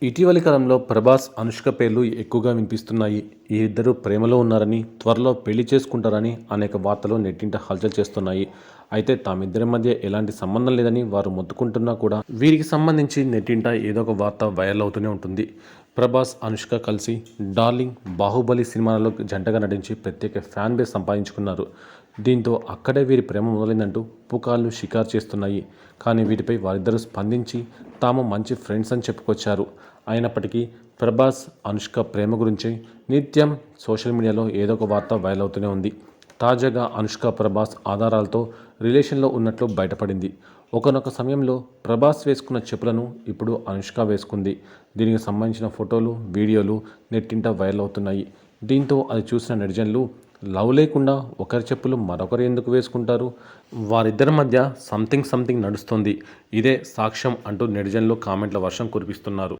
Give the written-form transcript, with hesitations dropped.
ఇటీవలి కాలంలో ప్రభాస్, అనుష్క పేర్లు ఎక్కువగా వినిపిస్తున్నాయి. ఈ ఇద్దరు ప్రేమలో ఉన్నారని, త్వరలో పెళ్లి చేసుకుంటారని అనేక వార్తలు నెట్టింట హల్చల్ చేస్తున్నాయి. అయితే తామిద్దరి మధ్య ఎలాంటి సంబంధం లేదని వారు మొత్తుకుంటున్నా కూడా వీరికి సంబంధించి నెట్టింట ఏదో ఒక వార్త వైరల్ అవుతూనే ఉంటుంది. ప్రభాస్, అనుష్క కలిసి డార్లింగ్, బాహుబలి సినిమాలలో జంటగా నటించి ప్రత్యేక ఫ్యాన్ బేస్ సంపాదించుకున్నారు. దీంతో అక్కడే వీరి ప్రేమ మొదలైందంటూ పుకార్లు షికారు చేస్తున్నాయి. కానీ వీటిపై వారిద్దరూ స్పందించి తాము మంచి ఫ్రెండ్స్ అని చెప్పుకొచ్చారు. అయినప్పటికీ ప్రభాస్, అనుష్క ప్రేమ గురించి నిత్యం సోషల్ మీడియాలో ఏదో ఒక వార్త వైరల్ అవుతూనే ఉంది. తాజాగా అనుష్క, ప్రభాస్ ఆధారాలతో రిలేషన్లో ఉన్నట్లు బయటపడింది. ఒకానొక సమయంలో ప్రభాస్ వేసుకున్న చెప్పులను ఇప్పుడు అనుష్క వేసుకుంది. దీనికి సంబంధించిన ఫోటోలు, వీడియోలు నెట్టింట వైరల్ అవుతున్నాయి. దీంతో అది చూసిన నెటిజన్లు లవ్ లేకుండా ఒకరి చెప్పులు మరొకరు ఎందుకు వేసుకుంటారు, వారిద్దరి మధ్య సంథింగ్ నడుస్తుంది, ఇదే సాక్ష్యం అంటూ నెటిజన్లు కామెంట్ల వర్షం కురిపిస్తున్నారు.